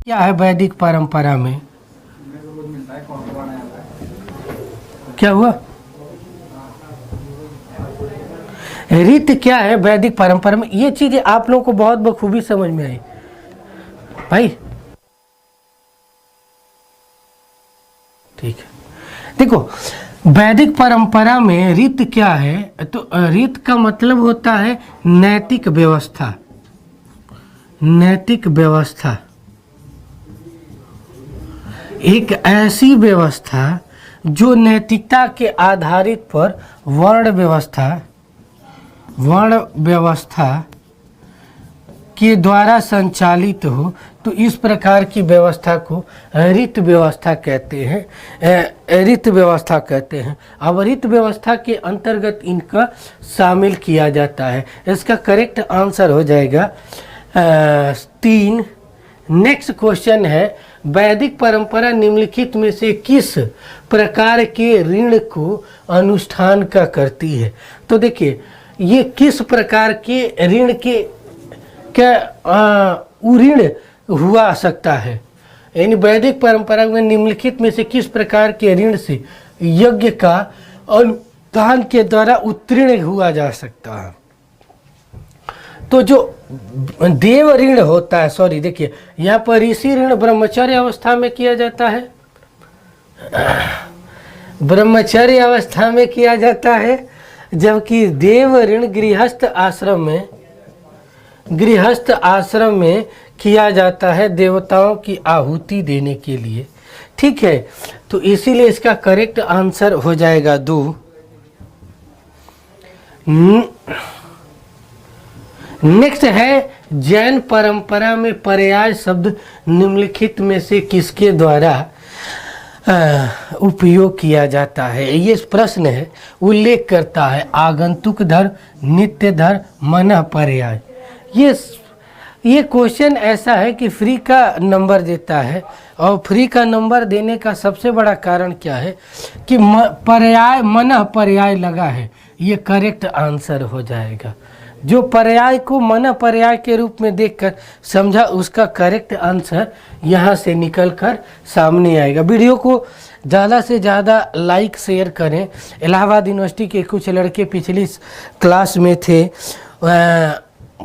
क्या है वैदिक परंपरा में? क्या हुआ? रीत क्या है वैदिक परंपरा में? ये चीजें आप लोगों को बहुत बखूबी समझ में आई भाई। ठीक है, देखो वैदिक परंपरा में रीत क्या है? तो रीत का मतलब होता है नैतिक व्यवस्था। नैतिक व्यवस्था एक ऐसी व्यवस्था जो नैतिकता के आधारित पर वर्ण व्यवस्था के द्वारा संचालित हो, तो इस प्रकार की व्यवस्था को रीत व्यवस्था कहते हैं। रीत व्यवस्था कहते हैं। अब रीत व्यवस्था के अंतर्गत इनका शामिल किया जाता है। इसका करेक्ट आंसर हो जाएगा 3। नेक्स्ट क्वेश्चन है, वैदिक परंपरा निम्नलिखित में से किस प्रकार के ऋण को अनुष्ठान का करती है? तो देखिए ये किस प्रकार के ऋण के क्या ऋण हुआ सकता है, यानी वैदिक परंपरा में निम्नलिखित में से किस प्रकार के ऋण से यज्ञ का अनुष्ठान के द्वारा उत्तीर्ण हुआ जा सकता है? तो जो देव ऋण होता है, सॉरी देखिए यहाँ पर ऋषि ऋण ब्रह्मचर्य अवस्था में किया जाता है। ब्रह्मचर्य अवस्था में किया जाता है, जबकि देव ऋण गृहस्थ आश्रम में किया जाता है देवताओं की आहुति देने के लिए। ठीक है, तो इसीलिए इसका करेक्ट आंसर हो जाएगा 2। नेक्स्ट है, जैन परंपरा में पर्याय शब्द निम्नलिखित में से किसके द्वारा उपयोग किया जाता है? ये प्रश्न है, उल्लेख करता है आगंतुक धर्म, नित्य धर्म, मनः पर्याय। ये क्वेश्चन ऐसा है कि फ्री का नंबर देता है, और फ्री का नंबर देने का सबसे बड़ा कारण क्या है कि पर्याय मनः पर्याय लगा है। ये करेक्ट आंसर हो जाएगा। जो पर्याय को मनः पर्याय के रूप में देखकर समझा, उसका करेक्ट आंसर यहाँ से निकलकर सामने आएगा। वीडियो को ज़्यादा से ज़्यादा लाइक शेयर करें। इलाहाबाद यूनिवर्सिटी के कुछ लड़के पिछली क्लास में थे,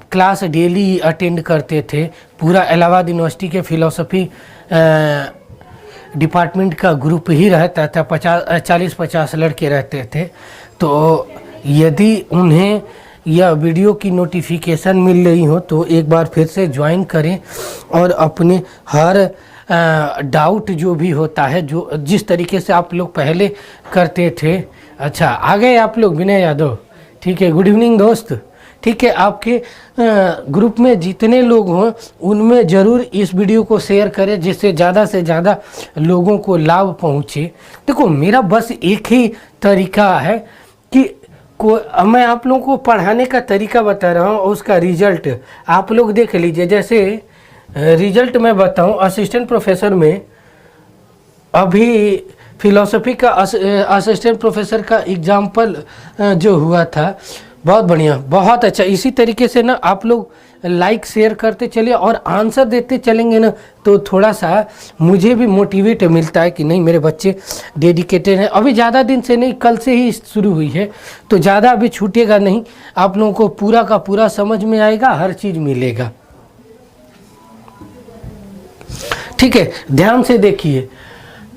क्लास डेली अटेंड करते थे। पूरा इलाहाबाद यूनिवर्सिटी के फिलॉसफी डिपार्टमेंट का ग्रुप ही रहता था, 40-50 लड़के रहते थे। तो यदि उन्हें यह वीडियो की नोटिफिकेशन मिल रही हो तो एक बार फिर से ज्वाइन करें और अपने हर डाउट जो भी होता है, जो जिस तरीके से आप लोग पहले करते थे। अच्छा, आ गए आप लोग, विनय यादव। ठीक है, गुड इवनिंग दोस्त। ठीक है, आपके ग्रुप में जितने लोग हों उनमें ज़रूर इस वीडियो को शेयर करें, जिससे ज़्यादा से ज़्यादा लोगों को लाभ पहुँचे। देखो मेरा बस एक ही तरीका है कि मैं आप लोगों को पढ़ाने का तरीका बता रहा हूँ, और उसका रिजल्ट आप लोग देख लीजिए। जैसे रिजल्ट मैं बताऊँ, असिस्टेंट प्रोफेसर में अभी फिलॉसफी का असिस्टेंट प्रोफेसर का एग्जाम्पल जो हुआ था, बहुत बढ़िया, बहुत अच्छा। इसी तरीके से ना आप लोग लाइक शेयर करते चलिए और आंसर देते चलेंगे ना, तो थोड़ा सा मुझे भी मोटिवेट मिलता है कि नहीं मेरे बच्चे डेडिकेटेड हैं। अभी ज़्यादा दिन से नहीं, कल से ही शुरू हुई है, तो ज़्यादा अभी छूटेगा नहीं। आप लोगों को पूरा का पूरा समझ में आएगा, हर चीज़ मिलेगा। ठीक है, ध्यान से देखिए।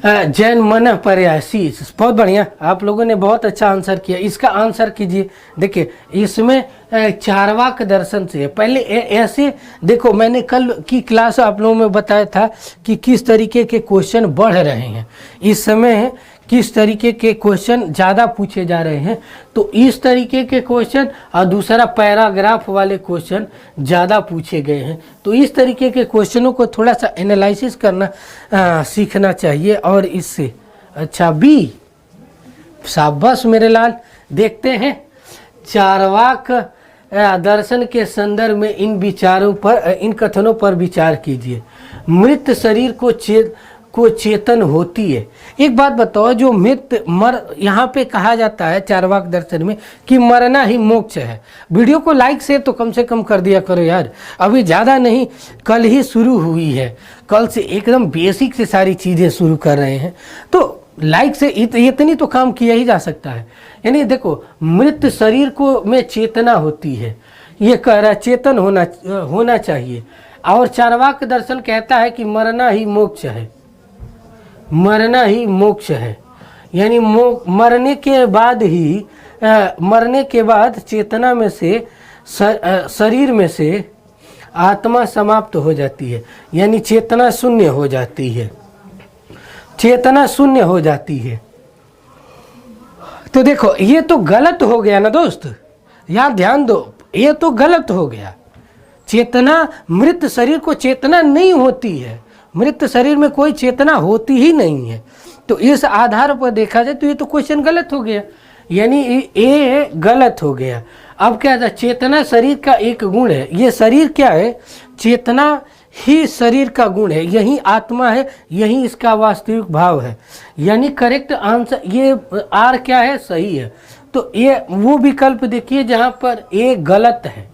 जैन मनः पर्याय सी, बहुत बढ़िया, आप लोगों ने बहुत अच्छा आंसर किया। इसका आंसर कीजिए। देखिए इसमें चार्वाक दर्शन से पहले ऐसे देखो, मैंने कल की क्लास आप लोगों में बताया था कि किस तरीके के क्वेश्चन बढ़ रहे हैं, इस समय किस तरीके के क्वेश्चन ज़्यादा पूछे जा रहे हैं। तो इस तरीके के क्वेश्चन और दूसरा पैराग्राफ वाले क्वेश्चन ज़्यादा पूछे गए हैं। तो इस तरीके के क्वेश्चनों को थोड़ा सा एनालिसिस करना सीखना चाहिए। और इससे अच्छा भी शाबाश मेरे लाल। देखते हैं, चार्वाक दर्शन के संदर्भ में इन विचारों पर, इन कथनों पर विचार कीजिए। मृत शरीर को चेतन होती है। एक बात बताओ, जो मृत मर यहाँ पे कहा जाता है चारवाक दर्शन में कि मरना ही मोक्ष है। वीडियो को लाइक शेयर तो कम से कम कर दिया करो यार, अभी ज़्यादा नहीं, कल ही शुरू हुई है, कल से एकदम बेसिक से सारी चीज़ें शुरू कर रहे हैं, तो लाइक से इतनी तो काम किया ही जा सकता है। यानी देखो, मृत शरीर को में चेतना होती है, ये कह रहा है चेतन होना चाहिए। और चारवाक दर्शन कहता है कि मरना ही मोक्ष है, मरना ही मोक्ष है। यानी मरने के बाद चेतना में से शरीर में से आत्मा समाप्त हो जाती है, यानी चेतना शून्य हो जाती है, चेतना शून्य हो जाती है। तो देखो, ये तो गलत हो गया ना दोस्त, यार ध्यान दो, ये तो गलत हो गया। चेतना, मृत शरीर को चेतना नहीं होती है, मृत शरीर में कोई चेतना होती ही नहीं है। तो इस आधार पर देखा जाए तो ये तो क्वेश्चन गलत हो गया, यानी ये गलत हो गया। अब क्या था, चेतना शरीर का एक गुण है, ये शरीर क्या है, चेतना ही शरीर का गुण है, यही आत्मा है, यही इसका वास्तविक भाव है। यानी करेक्ट आंसर ये आर क्या है, सही है। तो ये वो विकल्प देखिए जहां पर ए गलत है,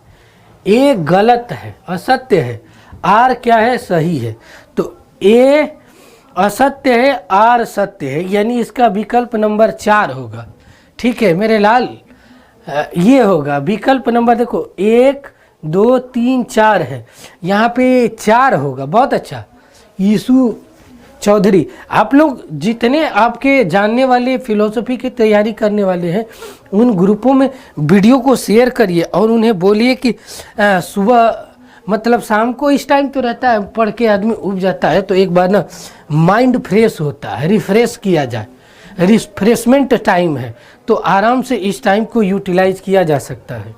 ए गलत है, असत्य है, आर क्या है, सही है। तो ए असत्य है, आर सत्य है, यानी इसका विकल्प नंबर 4 होगा। ठीक है मेरे लाल, ये होगा विकल्प नंबर, देखो 1 2 3 4 है, यहाँ पे 4 होगा। बहुत अच्छा यीशु चौधरी, आप लोग जितने आपके जानने वाले फिलोसफी की तैयारी करने वाले हैं उन ग्रुपों में वीडियो को शेयर करिए और उन्हें बोलिए कि सुबह मतलब शाम को इस टाइम तो रहता है, पढ़ के आदमी उब जाता है, तो एक बार ना माइंड फ्रेश होता है, रिफ्रेश किया जाए, रिफ्रेशमेंट टाइम है, तो आराम से इस टाइम को यूटिलाइज किया जा सकता है।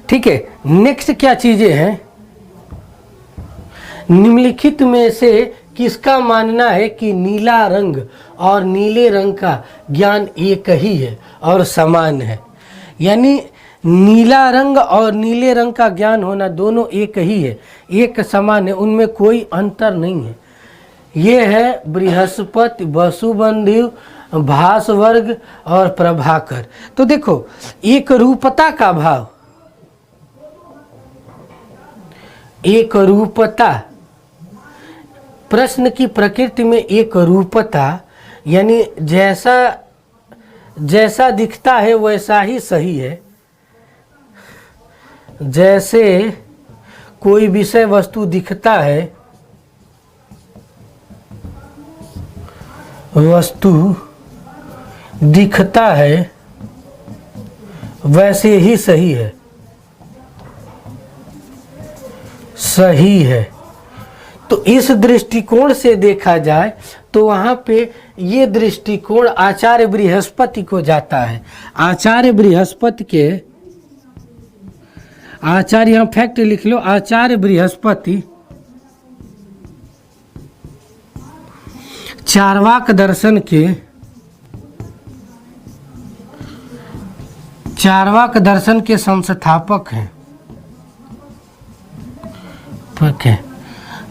ठीक है, नेक्स्ट क्या चीज़ें हैं, निम्नलिखित में से किसका मानना है कि नीला रंग और नीले रंग का ज्ञान एक ही है और समान है। यानी नीला रंग और नीले रंग का ज्ञान होना दोनों एक ही है, एक समान है, उनमें कोई अंतर नहीं है। ये है बृहस्पति, वसुबंधु, भास्वर्ग और प्रभाकर। तो देखो, एक रूपता का भाव, एक रूपता, प्रश्न की प्रकृति में एक रूपता, यानी जैसा दिखता है वैसा ही सही है। जैसे कोई विषय वस्तु दिखता है, वस्तु दिखता है वैसे ही सही है, सही है। तो इस दृष्टिकोण से देखा जाए तो वहाँ पे ये दृष्टिकोण आचार्य बृहस्पति को जाता है। आचार्य बृहस्पति के, आचार्य, यहाँ फैक्ट लिख लो, आचार्य बृहस्पति चारवाक दर्शन के, चारवाक दर्शन के संस्थापक हैं। ठीक है,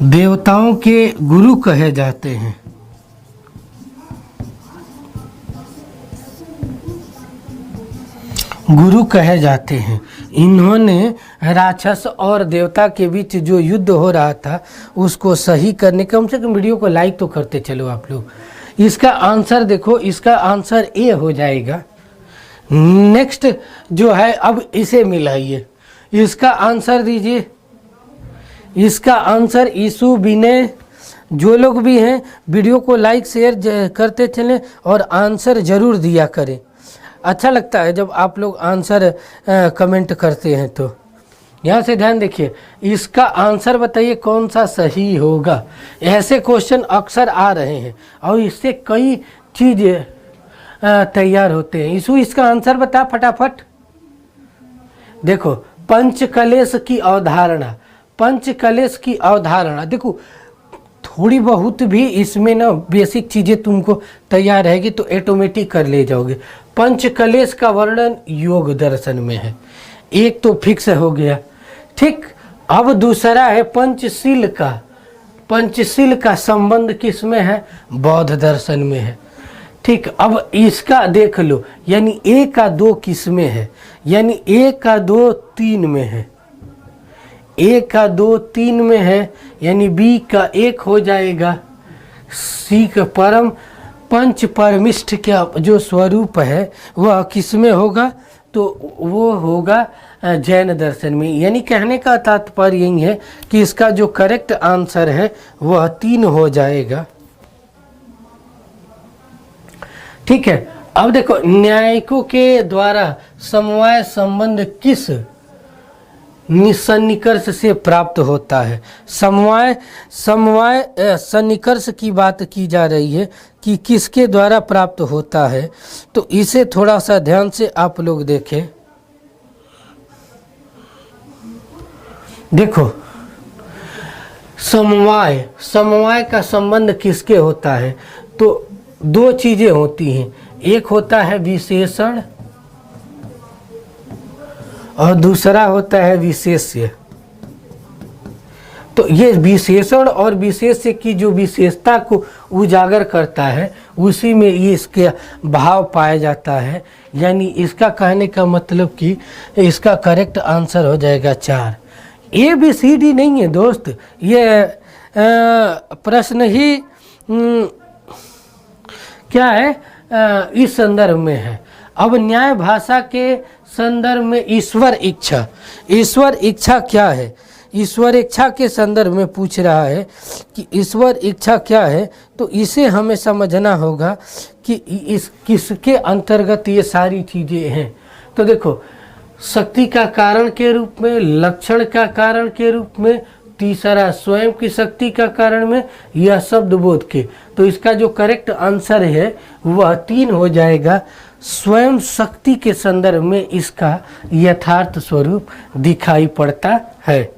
देवताओं के गुरु कहे जाते हैं। गुरु कहे जाते हैं। इन्होंने राक्षस और देवता के बीच जो युद्ध हो रहा था उसको सही करने, कम से कम वीडियो को लाइक तो करते चलो आप लोग। इसका आंसर देखो, इसका आंसर ए हो जाएगा। नेक्स्ट जो है, अब इसे मिलाइए, इसका आंसर दीजिए। इसका आंसर ईसु विनय, जो लोग भी हैं वीडियो को लाइक शेयर करते चलें और आंसर ज़रूर दिया करें। अच्छा लगता है जब आप लोग आंसर कमेंट करते हैं। तो यहाँ से ध्यान देखिए, इसका आंसर बताइए कौन सा सही होगा। ऐसे क्वेश्चन अक्सर आ रहे हैं और इससे कई चीज़ें तैयार होते हैं। ईसु इसका आंसर बता फटाफट। देखो, पंचकलेश की अवधारणा, पंचकलेश की अवधारणा देखो, थोड़ी बहुत भी इसमें ना बेसिक चीज़ें तुमको तैयार रहेगी तो ऑटोमेटिक कर ले जाओगे। पंचकलेश का वर्णन योग दर्शन में है, एक तो फिक्स हो गया। ठीक, अब दूसरा है पंचशील का, पंचशील का संबंध किस में है? बौद्ध दर्शन में है। ठीक, अब इसका देख लो, यानी ए का 2 किस में है? यानी ए का 2 3 में है, ए का 2 3 में है, यानी बी का 1 हो जाएगा। सी का परम पंच परमिष्ठ का जो स्वरूप है वह किस में होगा? तो वो होगा जैन दर्शन में। यानी कहने का तात्पर्य यही है कि इसका जो करेक्ट आंसर है वह 3 हो जाएगा। ठीक है, अब देखो न्यायिकों के द्वारा समवाय संबंध किस सन्निकर्ष से प्राप्त होता है? समवाय सन्निकर्ष की बात की जा रही है कि किसके द्वारा प्राप्त होता है। तो इसे थोड़ा सा ध्यान से आप लोग देखें। देखो समवाय का संबंध किसके होता है? तो 2 चीजें होती हैं, एक होता है विशेषण और दूसरा होता है विशेष्य। तो ये विशेषण और विशेष्य की जो विशेषता को उजागर करता है उसी में ये इसके भाव पाया जाता है। यानी इसका कहने का मतलब कि इसका करेक्ट आंसर हो जाएगा 4। ABCD नहीं है दोस्त, ये प्रश्न ही क्या है इस संदर्भ में है। अब न्याय भाषा के संदर्भ में ईश्वर इच्छा क्या है? ईश्वर इच्छा के संदर्भ में पूछ रहा है कि ईश्वर इच्छा क्या है। तो इसे हमें समझना होगा कि इस किसके अंतर्गत ये सारी चीज़ें हैं। तो देखो शक्ति का कारण के रूप में, लक्षण का कारण के रूप में, तीसरा स्वयं की शक्ति का कारण में, यह शब्द बोध के। तो इसका जो करेक्ट आंसर है वह 3 हो जाएगा। स्वयं शक्ति के संदर्भ में इसका यथार्थ स्वरूप दिखाई पड़ता है।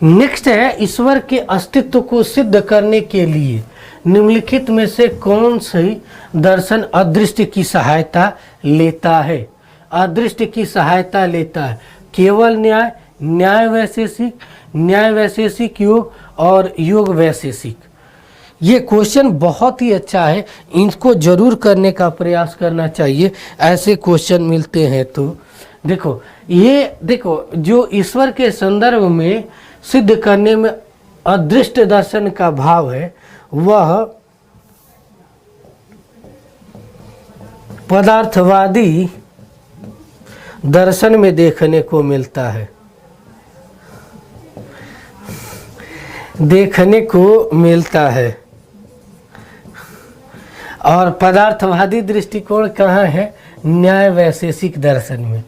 नेक्स्ट है ईश्वर के अस्तित्व को सिद्ध करने के लिए निम्नलिखित में से कौन सी दर्शन अदृष्ट की सहायता लेता है? अदृष्ट की सहायता लेता है केवल न्याय, न्याय वैशेषिक योग और योग वैशेषिक। ये क्वेश्चन बहुत ही अच्छा है, इनको जरूर करने का प्रयास करना चाहिए, ऐसे क्वेश्चन मिलते हैं। तो देखो जो ईश्वर के संदर्भ में सिद्ध करने में अदृष्ट दर्शन का भाव है वह पदार्थवादी दर्शन में देखने को मिलता है, और पदार्थवादी दृष्टिकोण कहाँ है? न्याय वैशेषिक दर्शन में।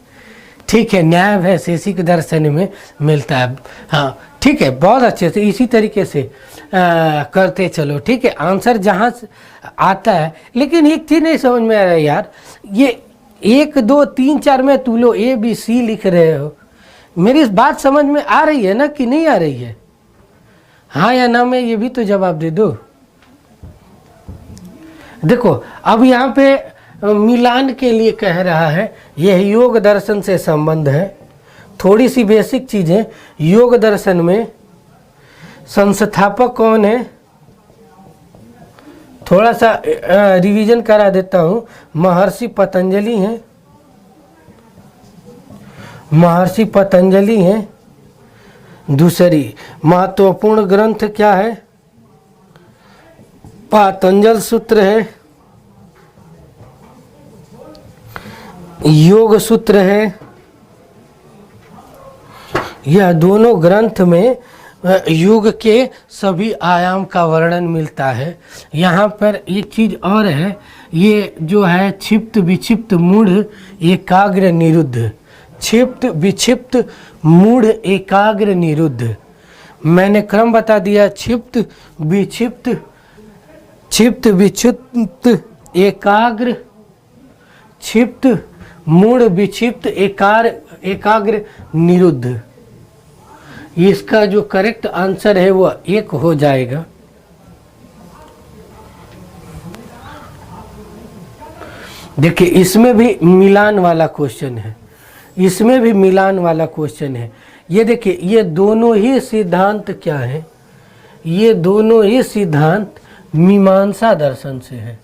ठीक है, न्याय वैशेषिक दर्शन में मिलता है। हाँ ठीक है, बहुत अच्छे से इसी तरीके से करते चलो। ठीक है, आंसर जहाँ से आता है। लेकिन एक चीज़ नहीं समझ में आ रहा है यार, ये 1 2 3 4 में तू लो ABC लिख रहे हो, मेरी बात समझ में आ रही है ना कि नहीं आ रही है? हाँ या ना में ये भी तो जवाब दे दो। देखो अब यहाँ पे मिलान के लिए कह रहा है, यह योग दर्शन से संबंध है। थोड़ी सी बेसिक चीजें, योग दर्शन में संस्थापक कौन है? थोड़ा सा रिवीजन करा देता हूँ। महर्षि पतंजलि हैं। दूसरी महत्वपूर्ण ग्रंथ क्या है? पातंजल सूत्र है, योग सूत्र है। यह दोनों ग्रंथ में योग के सभी आयाम का वर्णन मिलता है। यहाँ पर एक चीज और है, ये जो है क्षिप्त विक्षिप्त मूढ़ एकाग्र निरुद्ध, क्षिप्त विक्षिप्त मूढ़ एकाग्र निरुद्ध। मैंने क्रम बता दिया, क्षिप्त विक्षिप्त एकाग्र, क्षिप्त मूढ़ विक्षिप्त एकाग्र निरुद्ध। इसका जो करेक्ट आंसर है वो 1 हो जाएगा। देखिए इसमें भी मिलान वाला क्वेश्चन है, ये देखिए ये दोनों ही सिद्धांत क्या है? ये दोनों ही सिद्धांत मीमांसा दर्शन से है,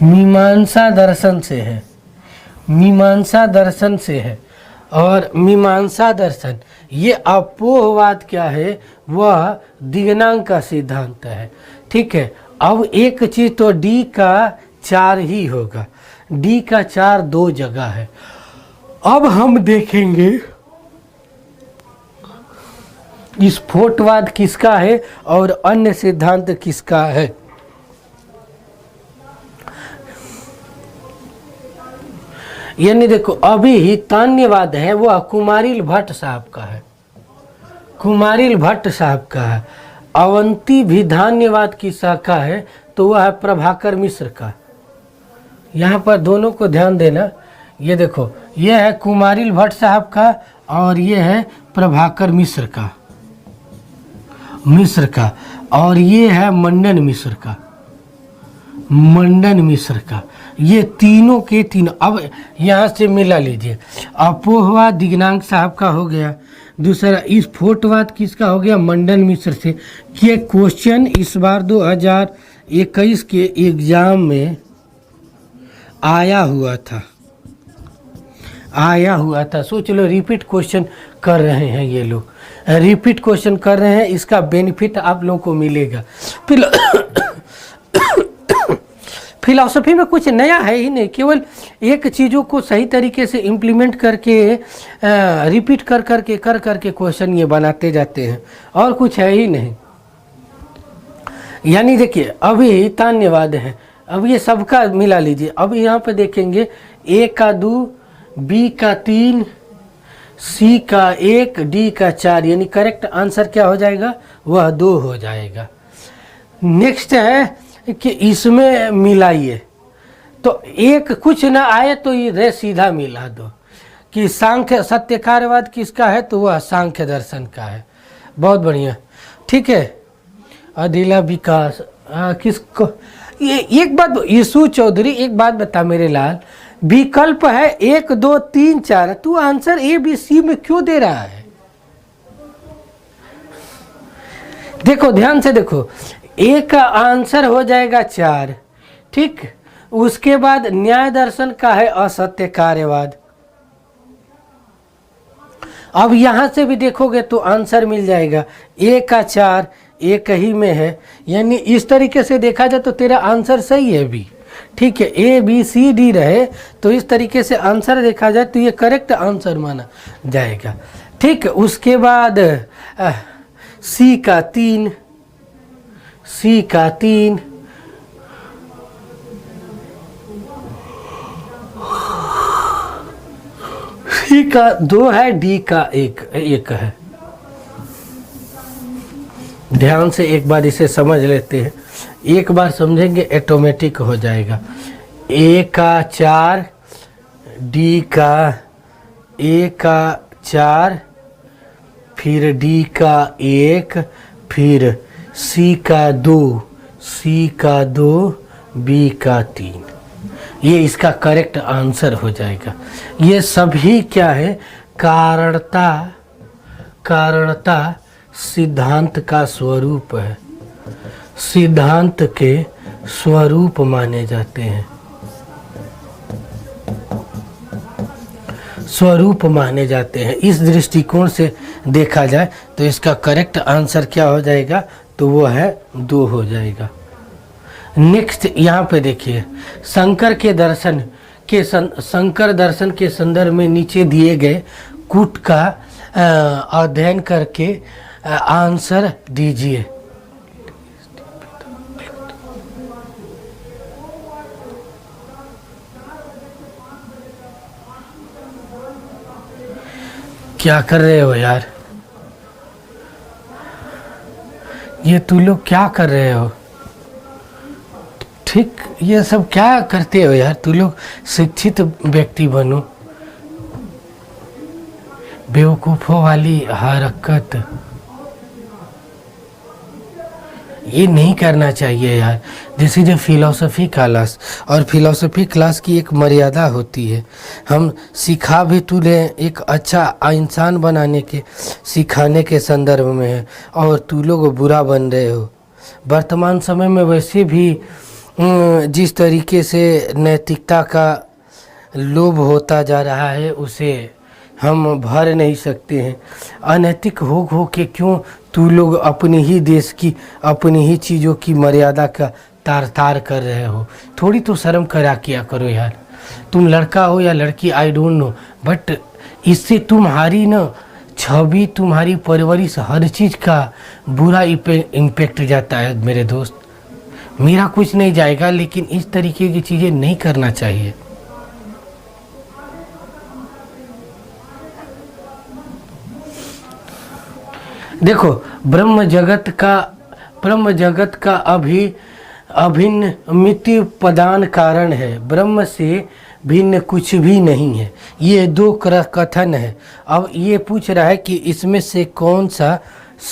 मीमांसा दर्शन से है, मीमांसा दर्शन से है। और मीमांसा दर्शन, ये अपोहवाद क्या है, वह दिग्नांक का सिद्धांत है। ठीक है, अब एक चीज तो डी का 4 ही होगा, डी का 4 2 जगह है। अब हम देखेंगे स्फोटवाद किसका है और अन्य सिद्धांत किसका है। यानी देखो, अभी ही तान्यवाद है वह कुमारिल भट्ट साहब का है, कुमारिल भट्ट साहब का है। अवंती भी धान्यवाद की शाखा है, तो वह है प्रभाकर मिश्र का। यहाँ पर दोनों को ध्यान देना, ये देखो, ये है कुमारिल भट्ट साहब का और ये है प्रभाकर मिश्र का, और ये है मंडन मिश्र का, मंडन मिश्र का। ये तीनों के तीनों अब यहाँ से मिला लीजिए। अपोहवाद दिग्नांक साहब का हो गया, दूसरा स्फोटवाद किसका हो गया, मंडन मिश्र से। ये क्वेश्चन इस बार 2021 के एग्जाम में आया हुआ था। सोच लो, रिपीट क्वेश्चन कर रहे हैं ये लोग, रिपीट क्वेश्चन कर रहे हैं, इसका बेनिफिट आप लोगों को मिलेगा। फिलॉसफी में कुछ नया है ही नहीं, केवल एक चीज़ों को सही तरीके से इम्प्लीमेंट करके रिपीट कर करके क्वेश्चन ये बनाते जाते हैं, और कुछ है ही नहीं। यानी देखिए, अभी तान्यवाद है, अब ये सबका मिला लीजिए। अब यहाँ पे देखेंगे ए का 2, बी का 3, सी का 1, डी का 4, यानी करेक्ट आंसर क्या हो जाएगा, वह 2 हो जाएगा। नेक्स्ट है कि इसमें मिलाइए, तो एक कुछ ना आए तो ये सीधा मिला दो कि सांख्य सत्यकारवाद किसका है, तो वह सांख्य दर्शन का है। बहुत बढ़िया, ठीक है। अदिला विकास किसको, ये एक बात, यीशु चौधरी एक बात बता मेरे लाल, विकल्प है 1 2 3 4, तू आंसर ए बी सी में क्यों दे रहा है? देखो ध्यान से देखो, ए का आंसर हो जाएगा 4, ठीक। उसके बाद न्याय दर्शन का है असत्य कार्यवाद। अब यहां से भी देखोगे तो आंसर मिल जाएगा, ए का 4 एक ही में है, यानी इस तरीके से देखा जाए तो तेरा आंसर सही है भी, ठीक है। ए बी सी डी रहे तो इस तरीके से आंसर देखा जाए तो ये करेक्ट आंसर माना जाएगा, ठीक। उसके बाद सी का 3, सी का 3, सी का 2 है, डी का 1 है। ध्यान से एक बार इसे समझ लेते हैं, एक बार समझेंगे ऑटोमेटिक हो जाएगा। ए का 4, डी का 4, फिर डी का 1, फिर सी का 2, बी का 3, ये इसका करेक्ट आंसर हो जाएगा। ये सभी क्या है, कारणता सिद्धांत का स्वरूप है, सिद्धांत के स्वरूप माने जाते हैं, स्वरूप माने जाते हैं। इस दृष्टिकोण से देखा जाए तो इसका करेक्ट आंसर क्या हो जाएगा, तो वो है 2 हो जाएगा। नेक्स्ट यहाँ पे देखिए, शंकर दर्शन के संदर्भ में नीचे दिए गए कूट का अध्ययन करके आंसर दीजिए। क्या कर रहे हो यार, ये तू लोग क्या कर रहे हो, ठीक। ये सब क्या करते हो यार, तू लोग शिक्षित व्यक्ति बनो, बेवकूफ़ों वाली हरकत। ये नहीं करना चाहिए यार। This is a philosophy class, और फिलोसफी क्लास की एक मर्यादा होती है। हम सिखा भी तुझे एक अच्छा इंसान बनाने के सिखाने के संदर्भ में है, और तू लोग बुरा बन रहे हो। वर्तमान समय में वैसे भी जिस तरीके से नैतिकता का लोभ होता जा रहा है उसे हम भर नहीं सकते हैं। अनैतिक हो के क्यों तू लोग अपनी ही देश की, अपनी ही चीज़ों की मर्यादा का तार तार कर रहे हो? थोड़ी तो शर्म करा किया करो यार। तुम लड़का हो या लड़की, आई डोंट नो, बट इससे तुम्हारी न छवि, तुम्हारी परवरिश, हर चीज़ का बुरा इम्पैक्ट जाता है मेरे दोस्त। मेरा कुछ नहीं जाएगा, लेकिन इस तरीके की चीज़ें नहीं करना चाहिए। देखो, ब्रह्म जगत का अभिन्न मृत्यु प्रदान कारण है। ब्रह्म से भिन्न कुछ भी नहीं है। ये दो कथन है। अब ये पूछ रहा है कि इसमें से कौन सा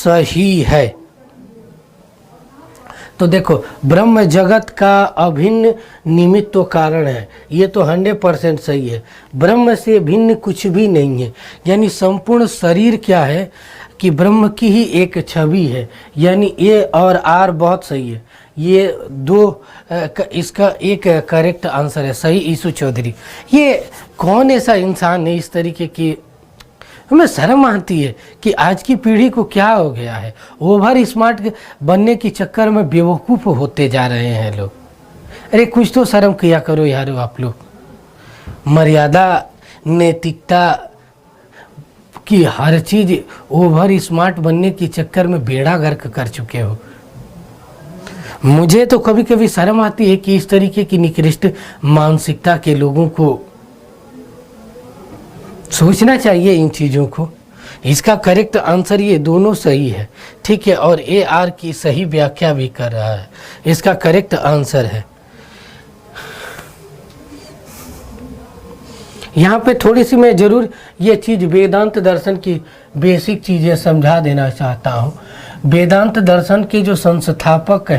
सही है। तो देखो, ब्रह्म जगत का अभिन्न निमित्त तो कारण है, ये तो 100% सही है। ब्रह्म से भिन्न कुछ भी नहीं है, यानी संपूर्ण शरीर क्या है कि ब्रह्म की ही एक छवि है। यानी ए और आर बहुत सही है। ये दो इसका एक करेक्ट आंसर है सही। ईसु चौधरी, ये कौन ऐसा इंसान है इस तरीके की? हमें शर्म आती है कि आज की पीढ़ी को क्या हो गया है। ओवर स्मार्ट बनने के चक्कर में बेवकूफ़ होते जा रहे हैं लोग। अरे कुछ तो शर्म किया करो यार आप लोग। मर्यादा, नैतिकता की हर चीज़ ओवर स्मार्ट बनने के चक्कर में बेड़ा गर्क कर चुके हो। मुझे तो कभी कभी शर्म आती है कि इस तरीके की निकृष्ट मानसिकता के लोगों को सोचना चाहिए इन चीज़ों को। इसका करेक्ट आंसर ये दोनों सही है, ठीक है, और ए आर की सही व्याख्या भी कर रहा है। इसका करेक्ट आंसर है। यहाँ पे थोड़ी सी मैं ज़रूर ये चीज़ वेदांत दर्शन की बेसिक चीज़ें समझा देना चाहता हूँ। वेदांत दर्शन के जो संस्थापक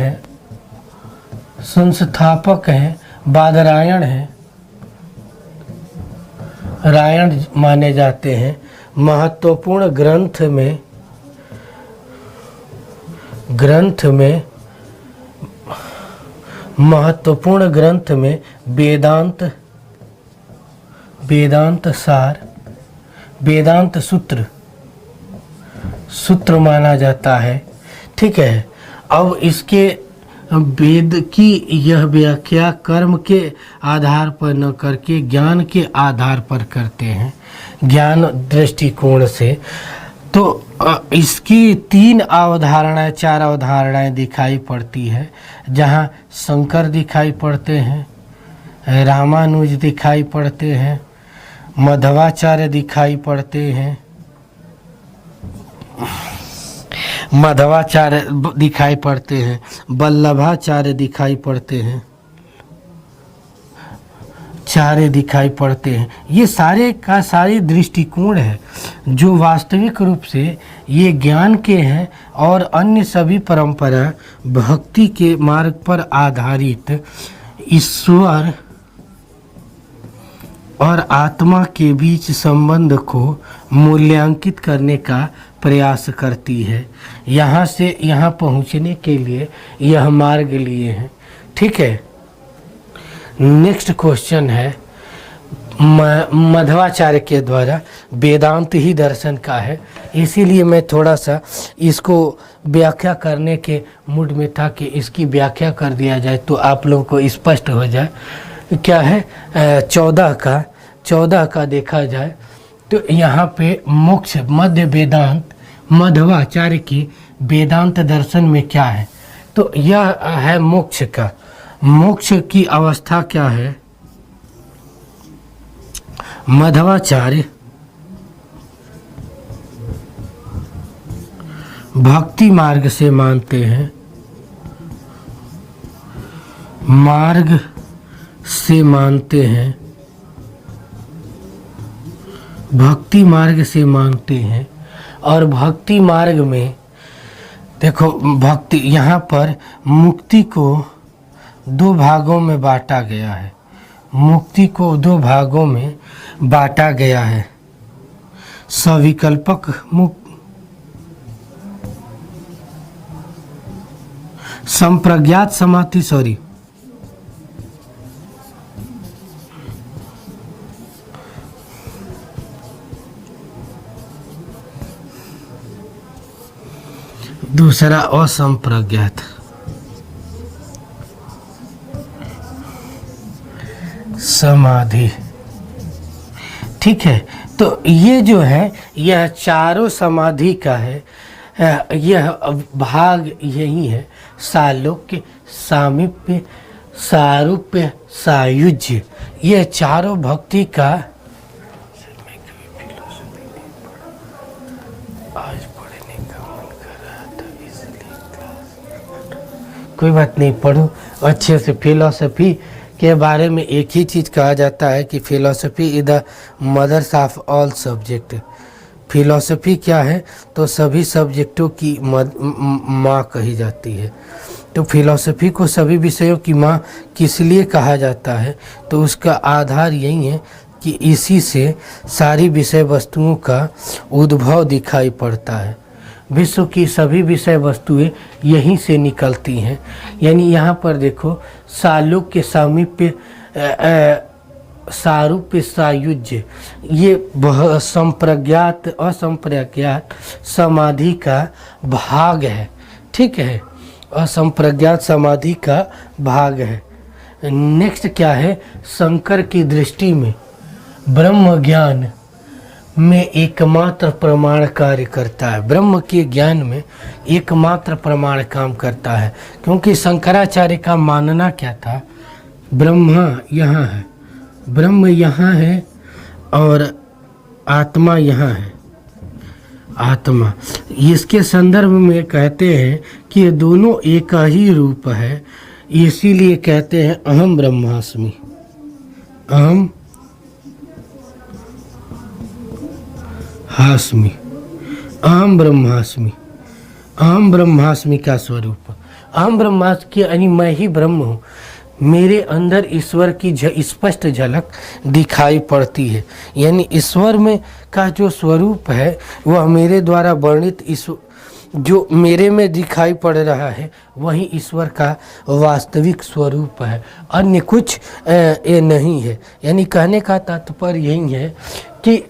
हैं बादरायण हैं, रायण माने जाते हैं। महत्वपूर्ण ग्रंथ में वेदांत सार, वेदांत सूत्र माना जाता है, ठीक है। अब इसके वेद की यह व्याख्या कर्म के आधार पर न करके ज्ञान के आधार पर करते हैं, ज्ञान दृष्टिकोण से। तो इसकी 4 अवधारणाएं दिखाई पड़ती है, जहाँ शंकर दिखाई पड़ते हैं, रामानुज दिखाई पड़ते हैं, मध्वाचार्य दिखाई पड़ते हैं, वल्लभाचार्य दिखाई पड़ते हैं, चार्य दिखाई पड़ते हैं। ये सारे का सारे दृष्टिकोण है जो वास्तविक रूप से ये ज्ञान के हैं, और अन्य सभी परंपरा भक्ति के मार्ग पर आधारित ईश्वर और आत्मा के बीच संबंध को मूल्यांकित करने का प्रयास करती है। यहाँ से यहाँ पहुँचने के लिए यह मार्ग लिए हैं, ठीक है। नेक्स्ट क्वेश्चन है मध्वाचार्य के द्वारा वेदांत ही दर्शन का है, इसीलिए मैं थोड़ा सा इसको व्याख्या करने के मूड में था कि इसकी व्याख्या कर दिया जाए तो आप लोगों को स्पष्ट हो जाए। क्या है 14 का देखा जाए तो यहाँ पे मोक्ष मध्य वेदांत, मध्वाचार्य की वेदांत दर्शन में क्या है, तो यह है मोक्ष का। मोक्ष की अवस्था क्या है? मध्वाचार्य भक्ति मार्ग से मानते हैं, भक्ति मार्ग से मानते हैं, और भक्ति मार्ग में देखो भक्ति, यहाँ पर मुक्ति को दो भागों में बांटा गया है। मुक्ति को दो भागों में बांटा गया है। सविकल्पक मुक्त, संप्रज्ञात समाधि, सॉरी, दूसरा असंप्रज्ञात समाधि। ठीक है, तो ये जो है यह चारों समाधि का है, यह भाग यही है। सालोक्य, सामीप्य, सारूप्य, सायुज्य, यह चारों भक्ति का। आज पढ़ने का मन कर रहा था इसलिए क्लास, कोई बात नहीं, पढ़ो अच्छे से। फिलोसफी के बारे में एक ही चीज़ कहा जाता है कि philosophy is the mothers of all subject. Philosophy क्या है, तो सभी सब्जेक्टों की माँ कही जाती है। तो फिलोसफी को सभी विषयों की माँ किस लिए कहा जाता है, तो उसका आधार यही है कि इसी से सारी विषय वस्तुओं का उद्भव दिखाई पड़ता है। विश्व की सभी विषय वस्तुएं यहीं से निकलती हैं। यानी यहाँ पर देखो, सालोक्य, सामीप्य, सारूप्य, सायुज्य, ये संप्रज्ञात असंप्रज्ञात समाधि का भाग है। ठीक है, असंप्रज्ञात समाधि का भाग है। नेक्स्ट क्या है, शंकर की दृष्टि में ब्रह्म ज्ञान में एकमात्र प्रमाण कार्य करता है। ब्रह्म के ज्ञान में एकमात्र प्रमाण काम करता है, क्योंकि शंकराचार्य का मानना क्या था, ब्रह्मा यहाँ है, ब्रह्म यहाँ है और आत्मा यहाँ है। आत्मा, इसके संदर्भ में कहते हैं कि ये दोनों एक ही रूप है, इसीलिए कहते हैं अहम ब्रह्मास्मि, अहम हास्मि, अहम ब्रह्मास्मि। अहम ब्रह्मास्मि का स्वरूप, अहम ब्रह्मास्मि यानी मैं ही ब्रह्म हूँ। मेरे अंदर ईश्वर की स्पष्ट झलक दिखाई पड़ती है। यानी ईश्वर में का जो स्वरूप है वह मेरे द्वारा वर्णित जो मेरे में दिखाई पड़ रहा है वही ईश्वर का वास्तविक स्वरूप है, अन्य कुछ ये नहीं है। यानी कहने का तात्पर्य यही है कि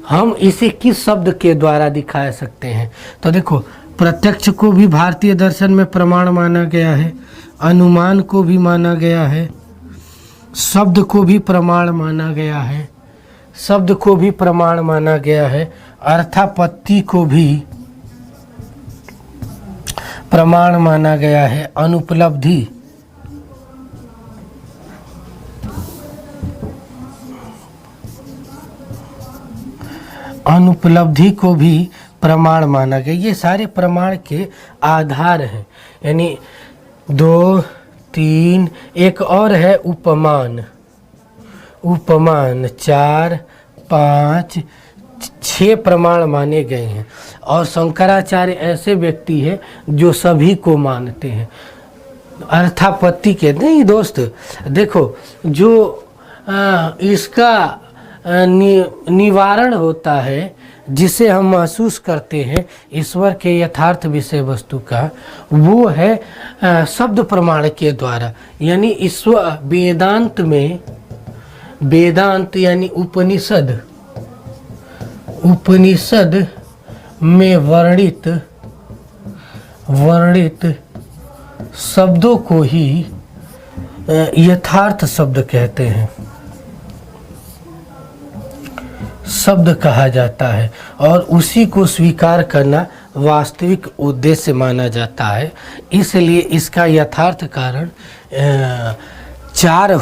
हम इसे किस शब्द के द्वारा दिखा सकते हैं। तो देखो, प्रत्यक्ष को भी भारतीय दर्शन में प्रमाण माना गया है, अनुमान को भी माना गया है, शब्द को भी प्रमाण माना गया है, शब्द को भी प्रमाण माना गया है, अर्थापत्ति को भी प्रमाण माना गया है, अनुपलब्धि, अनुपलब्धि को भी प्रमाण माना गया। ये सारे प्रमाण के आधार हैं। यानी 2, 3, एक और है उपमान, उपमान 4, 5, 6 प्रमाण माने गए हैं। और शंकराचार्य ऐसे व्यक्ति हैं जो सभी को मानते हैं। अर्थापत्ति के नहीं दोस्त, देखो जो इसका निवारण होता है, जिसे हम महसूस करते हैं ईश्वर के यथार्थ विषय वस्तु का, वो है शब्द प्रमाण के द्वारा। यानी ईश्वर वेदांत में, वेदांत यानी उपनिषद, उपनिषद में वर्णित शब्दों को ही यथार्थ शब्द कहते हैं, शब्द कहा जाता है, और उसी को स्वीकार करना वास्तविक उद्देश्य माना जाता है। इसलिए इसका यथार्थ कारण 4